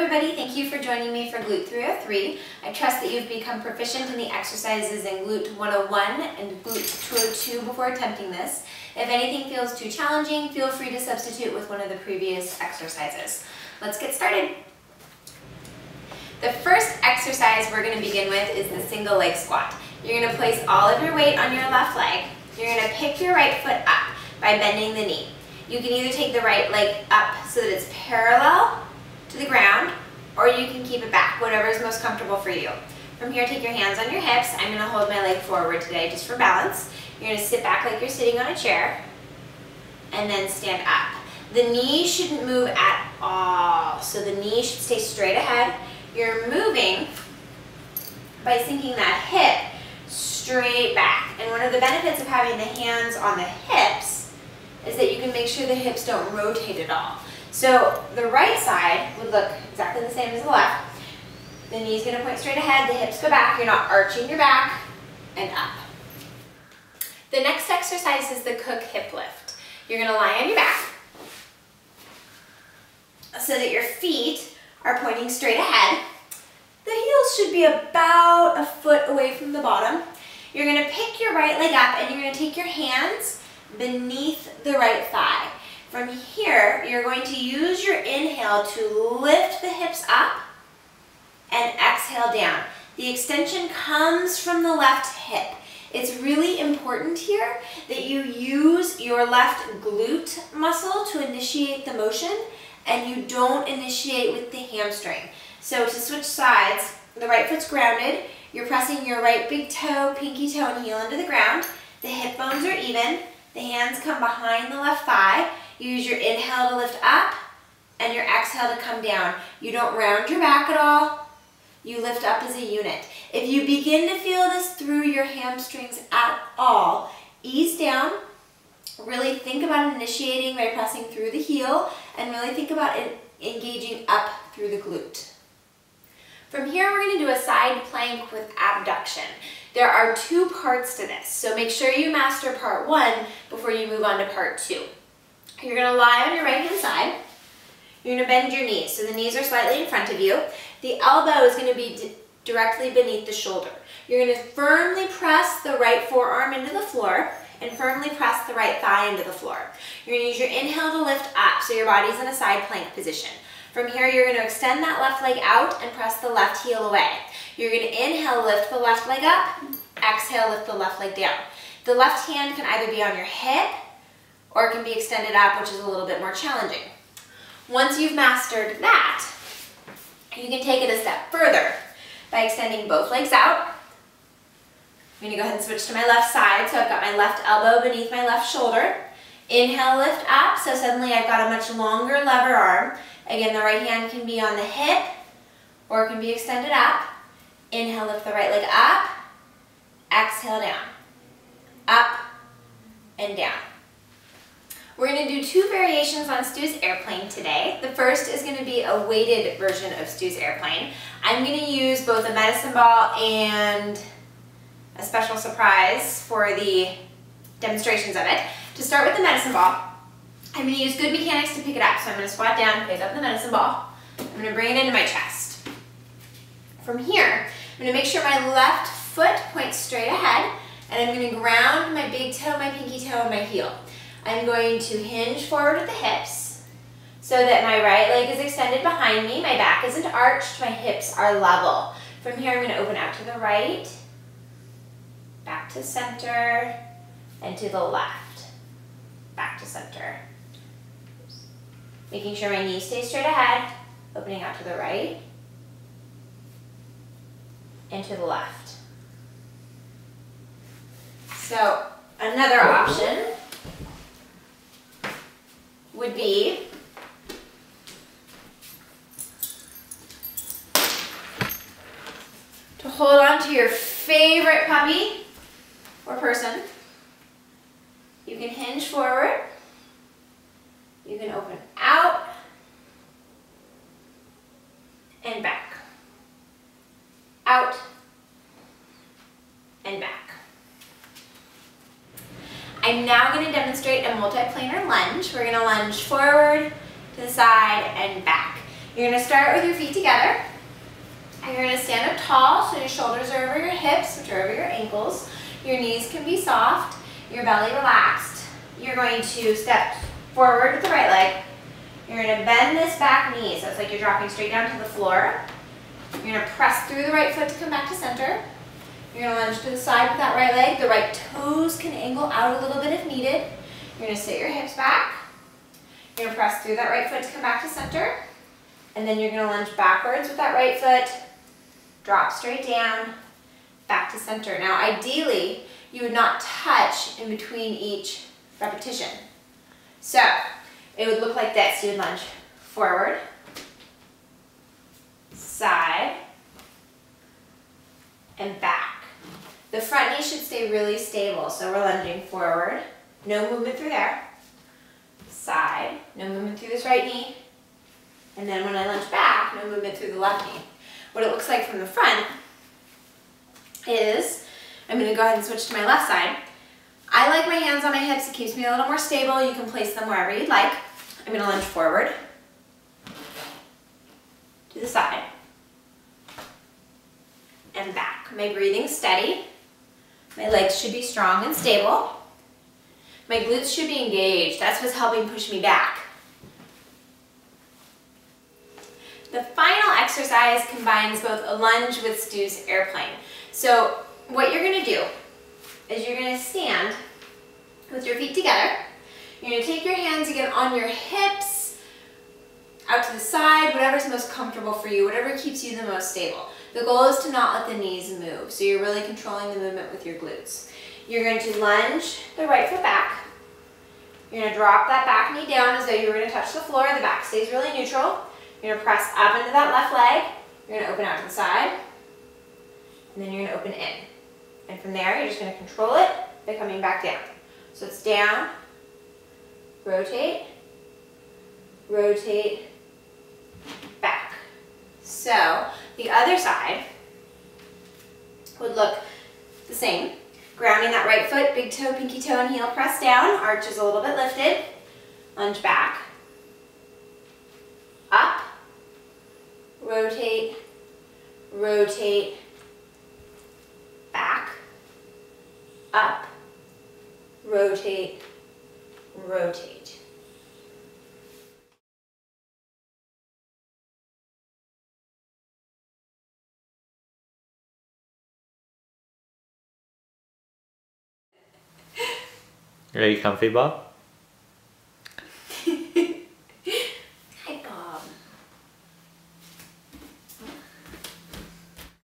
everybody, thank you for joining me for Glute 303. I trust that you've become proficient in the exercises in Glute 101 and Glute 202 before attempting this. If anything feels too challenging, feel free to substitute with one of the previous exercises. Let's get started. The first exercise we're going to begin with is the single leg squat. You're going to place all of your weight on your left leg. You're going to pick your right foot up by bending the knee. You can either take the right leg up so that it's parallel to the ground, or you can keep it back, whatever is most comfortable for you. From here, take your hands on your hips. I'm going to hold my leg forward today just for balance. You're going to sit back like you're sitting on a chair, and then stand up. The knee shouldn't move at all, so the knee should stay straight ahead. You're moving by sinking that hip straight back. And one of the benefits of having the hands on the hips is that you can make sure the hips don't rotate at all. So the right side would look exactly the same as the left. The knee's going to point straight ahead, the hips go back, you're not arching your back, and up. The next exercise is the Cook hip lift. You're going to lie on your back so that your feet are pointing straight ahead. The heels should be about a foot away from the bottom. You're going to pick your right leg up and you're going to take your hands beneath the right thigh. From here, you're going to use your inhale to lift the hips up and exhale down. The extension comes from the left hip. It's really important here that you use your left glute muscle to initiate the motion and you don't initiate with the hamstring. So to switch sides, the right foot's grounded. You're pressing your right big toe, pinky toe, and heel into the ground. The hip bones are even. The hands come behind the left thigh. You use your inhale to lift up and your exhale to come down. You don't round your back at all. You lift up as a unit. If you begin to feel this through your hamstrings at all, ease down. Really think about initiating by pressing through the heel and really think about engaging up through the glute. From here, we're going to do a side plank with abduction. There are two parts to this, so make sure you master part one before you move on to part two. You're going to lie on your right hand side. You're going to bend your knees, so the knees are slightly in front of you. The elbow is going to be directly beneath the shoulder. You're going to firmly press the right forearm into the floor and firmly press the right thigh into the floor. You're going to use your inhale to lift up, so your body's in a side plank position. From here, you're going to extend that left leg out and press the left heel away. You're going to inhale, lift the left leg up, exhale, lift the left leg down. The left hand can either be on your hip or it can be extended up, which is a little bit more challenging. Once you've mastered that, you can take it a step further by extending both legs out. I'm going to go ahead and switch to my left side, so I've got my left elbow beneath my left shoulder. Inhale, lift up, so suddenly I've got a much longer lever arm. Again, the right hand can be on the hip or it can be extended up. Inhale, lift the right leg up, exhale down, up and down. We're going to do two variations on Stu's airplane today. The first is going to be a weighted version of Stu's airplane. I'm going to use both a medicine ball and a special surprise for the demonstrations of it. To start with the medicine ball, I'm going to use good mechanics to pick it up. So I'm going to squat down, pick up the medicine ball. I'm going to bring it into my chest. From here, I'm going to make sure my left foot points straight ahead, and I'm going to ground my big toe, my pinky toe, and my heel. I'm going to hinge forward with the hips so that my right leg is extended behind me, my back isn't arched, my hips are level. From here, I'm going to open out to the right, back to center, and to the left, back to center. Making sure my knees stay straight ahead, opening out to the right and to the left. So another option would be to hold on to your favorite puppy or person. You can hinge forward. You can open out and back, out and back. I'm now going to demonstrate a multiplanar lunge. We're going to lunge forward, to the side, and back. You're gonna start with your feet together. And you're gonna stand up tall, so your shoulders are over your hips, which are over your ankles. Your knees can be soft, your belly relaxed. You're going to step forward with the right leg. You're gonna bend this back knee, so it's like you're dropping straight down to the floor. You're gonna press through the right foot to come back to center. You're gonna lunge to the side with that right leg. The right toes can angle out a little bit if needed. You're gonna sit your hips back. You're gonna press through that right foot to come back to center. And then you're gonna lunge backwards with that right foot, drop straight down, back to center. Now ideally, you would not touch in between each repetition. So, it would look like this. You would lunge forward, side, and back. The front knee should stay really stable, so we're lunging forward, no movement through there, side, no movement through this right knee, and then when I lunge back, no movement through the left knee. What it looks like from the front is, I'm going to go ahead and switch to my left side. I like my hands on my hips. It keeps me a little more stable. You can place them wherever you'd like. I'm going to lunge forward, to the side, and back. My breathing's steady. My legs should be strong and stable. My glutes should be engaged. That's what's helping push me back. The final exercise combines both a lunge with Stu's airplane. So what you're going to do is you're going to stand with your feet together. You're going to take your hands again on your hips, out to the side, whatever's most comfortable for you, whatever keeps you the most stable. The goal is to not let the knees move, so you're really controlling the movement with your glutes. You're going to lunge the right foot back. You're going to drop that back knee down as though you were going to touch the floor. The back stays really neutral. You're going to press up into that left leg. You're going to open out to the side. And then you're going to open in. And from there, you're just going to control it by coming back down. So it's down, rotate, rotate, back. So the other side would look the same. Grounding that right foot, big toe, pinky toe, and heel press down. Arch is a little bit lifted. Lunge back. Up. Rotate. Rotate. Back. Up. Rotate. Rotate. Are you comfy, Bob?